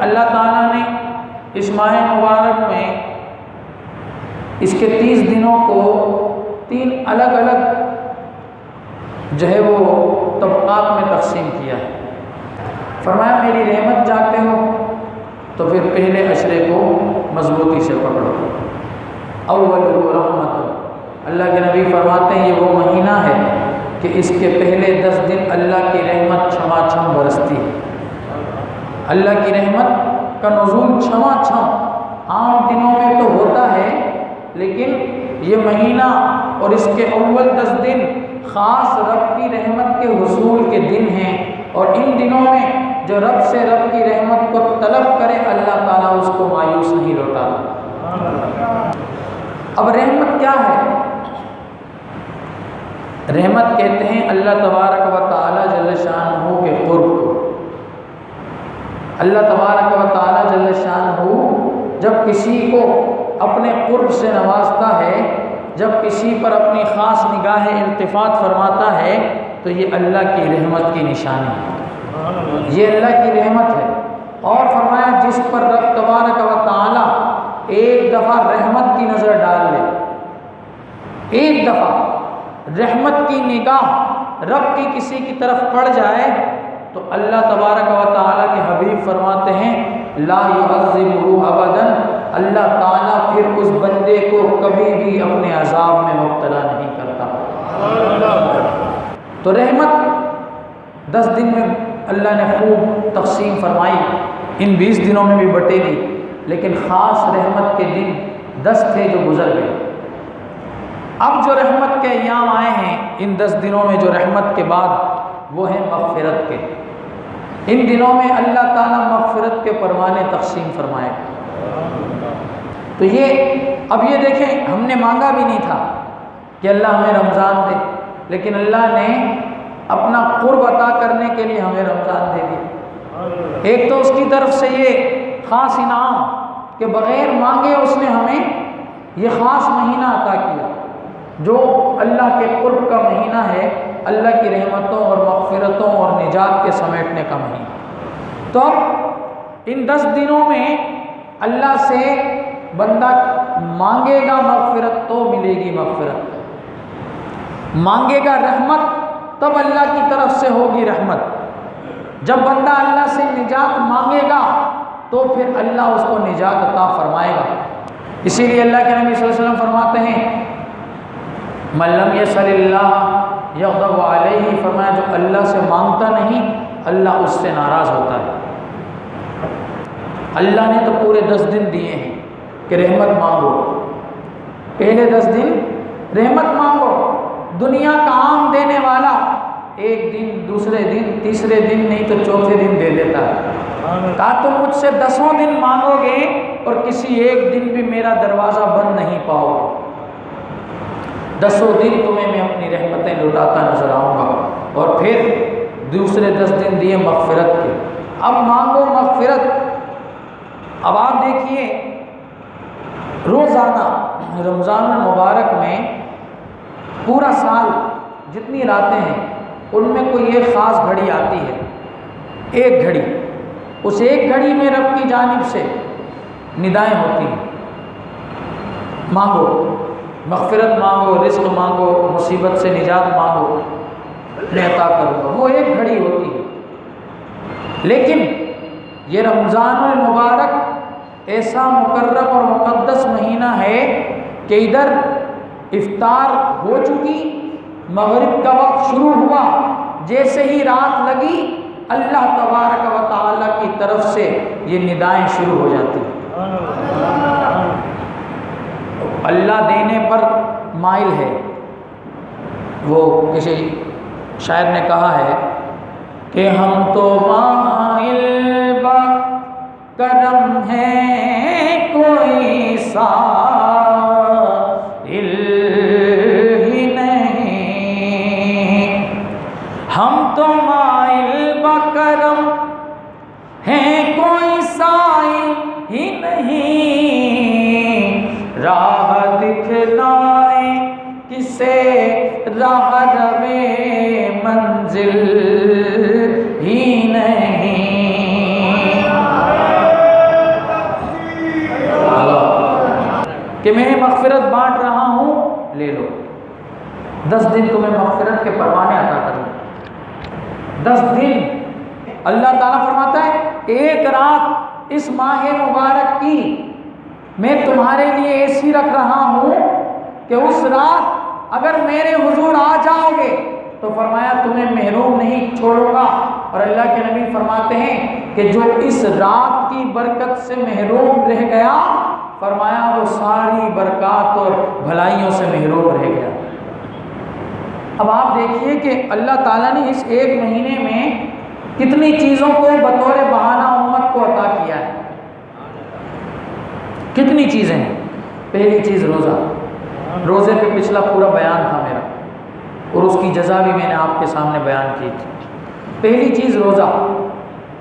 अल्लाह ताला ने इस माह मुबारक में इसके 30 दिनों को 3 अलग अलग जो है वो तबक़ात में तक़सीम किया है। फरमाया मेरी रहमत चाहते हो तो फिर पहले अशरे को मजबूती से पकड़ो। अव्वलुहु रहमत, अल्लाह के नबी फरमाते हैं ये वो महीना है कि इसके पहले 10 दिन अल्लाह की रहमत छमाछम बरसती है। अल्लाह की रहमत का नुज़ूल छमाछम आम दिनों में तो होता है, लेकिन ये महीना और इसके अव्वल 10 दिन ख़ास रब की रहमत के हुसूल के दिन हैं। और इन दिनों में जो रब से रब की रहमत को तलब करे अल्लाह ताला उसको मायूस नहीं लौटाता। अब रहमत क्या है? रहमत कहते हैं अल्लाह तबारक व तआला जल्ल शानहू के कुर्ब को। अल्लाह तबारक व तआला जल्ल शानहू जब किसी को अपने कुर्ब से नवाजता है, जब किसी पर अपनी ख़ास निगाह इल्तिफ़ात फरमाता है, तो ये अल्लाह की रहमत की निशानी है, ये अल्लाह की रहमत है। और फरमाया जिस पर रब तबारक व तआला एक दफ़ा रहमत की नज़र डाल ले, एक दफ़ा रहमत की निगाह रब की किसी की तरफ पड़ जाए, तो अल्लाह तबारक व तआला के हबीब फरमाते हैं ला युअज़्ज़िबुहु अबदन, अल्लाह ताला फिर उस बंदे को कभी भी अपने अज़ाब में मुब्तला नहीं करता। तो रहमत 10 दिन में अल्लाह ने खूब तक़सीम फरमाई, इन 20 दिनों में भी बटेगी, लेकिन ख़ास रहमत के दिन 10 थे जो गुजर गए। अब जो रहमत के अय्याम आए हैं इन 10 दिनों में, जो रहमत के बाद वो हैं मग़फ़िरत के। इन दिनों में अल्लाह ताला मग़फ़िरत के परवाने तक़सीम फरमाए। तो ये अब ये देखें, हमने मांगा भी नहीं था कि अल्लाह हमें रमज़ान दे, लेकिन अल्लाह ने अपना क़ुर्ब अता करने के लिए हमें रमज़ान दे दिया। एक तो उसकी तरफ से ये ख़ास इनाम कि बग़ैर मांगे उसने हमें ये ख़ास महीना अता किया, जो अल्लाह के क़ुर्ब का महीना है, अल्लाह की रहमतों और मग़फ़िरतों और निजात के समेटने का महीना। तो इन 10 दिनों में अल्लाह से बंदा मांगेगा मग़फ़िरत तो मिलेगी मग़फ़िरत, मांगेगा रहमत तब अल्लाह की तरफ से होगी रहमत। जब बंदा अल्लाह से निजात मांगेगा तो फिर अल्लाह उसको निजात अता फरमाएगा। इसीलिए अल्लाह के नबी सल्लल्लाहु अलैहि वसल्लम फरमाते हैं मन लम यसअलिल्लाह यग़ज़ब अलैहि, फरमाया जो अल्लाह से मांगता नहीं अल्लाह उससे नाराज़ होता है। अल्लाह ने तो पूरे 10 दिन दिए हैं कि रहमत मांगो, पहले 10 दिन रहमत मांगो। दुनिया का आम देने वाला एक दिन, दूसरे दिन, तीसरे दिन नहीं तो चौथे दिन दे देता है। कहा तुम मुझसे 10 दिन मांगोगे और किसी एक दिन भी मेरा दरवाज़ा बंद नहीं पाओगे, 10 दिन तुम्हें मैं अपनी रहमतें लुटाता नजर आऊँगा। और फिर दूसरे 10 दिन दिए मग़फ़िरत के। अब मांगो मग़फ़िरत। अब आप देखिए रोज़ाना रमज़ान मुबारक में पूरा साल जितनी रातें हैं उनमें कोई एक ख़ास घड़ी आती है, एक घड़ी, उस एक घड़ी में रब की जानिब से निदाएँ होती हैं, मांगो मग़फ़िरत मांगो, रिज़्क़ मांगो, मुसीबत से निजात मांगो, मैं अता करूँगा। वो एक घड़ी होती है। लेकिन ये रमज़ानुल मुबारक ऐसा मुकर्रम और मुक़द्दस महीना है कि इधर इफ्तार हो चुकी, मग़रिब का वक्त शुरू हुआ, जैसे ही रात लगी अल्लाह तबारक व तआला की तरफ से ये निदाएँ शुरू हो जाती हैं। अल्लाह देने पर माइल है। वो किसी शायर ने कहा है कि हम तो माइल बा करम है कोई साइल ही नहीं, हम तो माइल बा करम है कोई साइल ही नहीं, राह दिखलाए किसे राह रवे मंजिल ही नहीं। कि मैं मग़फ़िरत बांट रहा हूँ, ले लो। 10 दिन तुम्हें मग़फ़िरत के परवाने अता करूँ। 10 दिन अल्लाह ताला फरमाता है, एक रात इस माह मुबारक की मैं तुम्हारे लिए ऐसी रख रहा हूँ कि उस रात अगर मेरे हुजूर आ जाओगे तो फरमाया तुम्हें महरूम नहीं छोड़ूंगा। और अल्लाह के नबी फरमाते हैं कि जो इस रात की बरकत से महरूम रह गया, फरमाया वो सारी बरकत और भलाइयों से महरूम रह गया। अब आप देखिए कि अल्लाह ताला ने इस एक महीने में कितनी चीज़ों को बतौर बहाना उम्मत को अता किया है। कितनी चीज़ें हैं। पहली चीज़ रोज़ा। रोज़े पे पिछला पूरा बयान था मेरा और उसकी जज़ा भी मैंने आपके सामने बयान की थी। पहली चीज़ रोज़ा।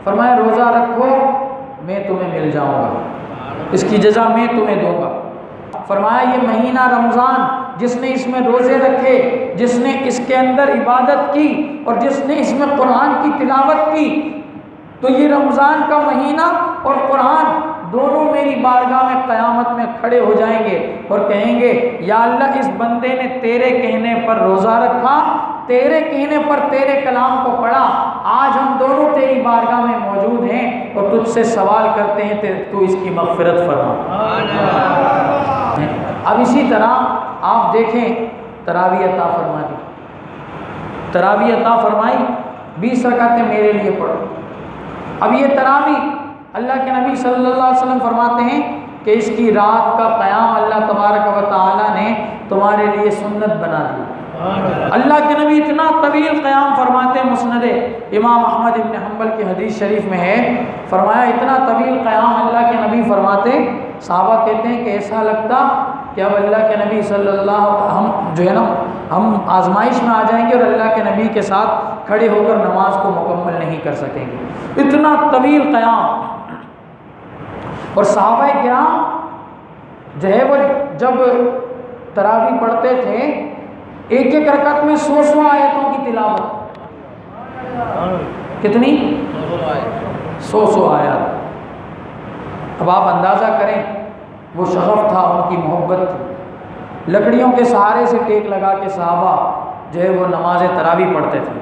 फरमाया रोज़ा रखो मैं तुम्हें मिल जाऊंगा, इसकी जज़ा मैं तुम्हें दूंगा। फरमाया ये महीना रमज़ान, जिसने इसमें रोज़े रखे, जिसने इसके अंदर इबादत की और जिसने इसमें कुरान की तिलावत की, तो ये रमज़ान का महीना और कुरान दोनों मेरी बारगाह में क़यामत में खड़े हो जाएंगे और कहेंगे, या अल्लाह इस बंदे ने तेरे कहने पर रोज़ा रखा, तेरे कहने पर तेरे कलाम को पढ़ा, आज हम दोनों तेरी बारगाह में मौजूद हैं और तुझसे सवाल करते हैं तू इसकी मग़फ़िरत फरमा। अब इसी तरह आप देखें, तरावी अता फरमा दी, तरावी अता फरमाई, 20 रकातें मेरे लिए पढ़ो। अब ये तरावी अल्लाह के नबी सल्लल्लाहु अलैहि वसल्लम फरमाते हैं कि इसकी रात का क़याम अल्लाह तबारक व तआला ने तुम्हारे लिए सुन्नत बना दी। अल्लाह के नबी इतना तवील क़याम फरमाते हैं। मुस्नद इमाम अहमद इब्न हम्बल की हदीस शरीफ में है, फरमाया इतना तवील क़याम अल्लाह के नबी फरमाते, सहाबा कहते हैं कि ऐसा लगता कि अब अल्लाह के नबी हम आजमाइश में आ जाएंगे और अल्लाह के नबी के साथ खड़े होकर नमाज को मुकम्मल नहीं कर सकेंगे। इतना तवील क़याम। और सहाबा किराम जो है वो जब तरावी पढ़ते थे, एक एक रकत में 100 आयतों की तिलावत। कितनी? 100 आयत। अब आप अंदाज़ा करें, वो शगफ था, उनकी मोहब्बत थी। लकड़ियों के सहारे से टेक लगा के सहाबा जो है वो नमाज तरावी पढ़ते थे।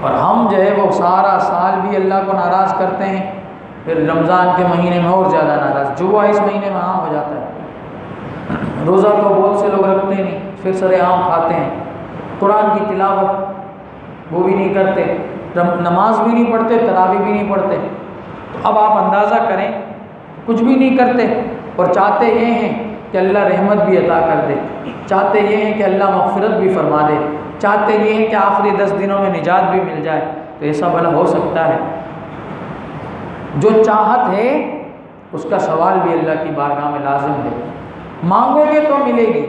और हम जो है वो सारा साल भी अल्लाह को नाराज़ करते हैं, फिर रमज़ान के महीने में और ज़्यादा नाराज़। जुआ इस महीने में आम हो जाता है। रोज़ा तो बहुत से लोग रखते नहीं, फिर सरेआम खाते हैं। कुरान की तिलावत वो भी नहीं करते, नमाज भी नहीं पढ़ते, तरावी भी नहीं पढ़ते। तो अब आप अंदाज़ा करें, कुछ भी नहीं करते और चाहते ये हैं कि अल्लाह रहमत भी अता कर दे, चाहते ये हैं कि अल्लाह मग़फ़िरत भी फरमा दे, चाहते ये हैं कि आखिरी 10 दिनों में निजात भी मिल जाए। तो ऐसा भला हो सकता है? जो चाहत है उसका सवाल भी अल्लाह की बारगाह में लाजिम है। मांगोगे तो मिलेगी,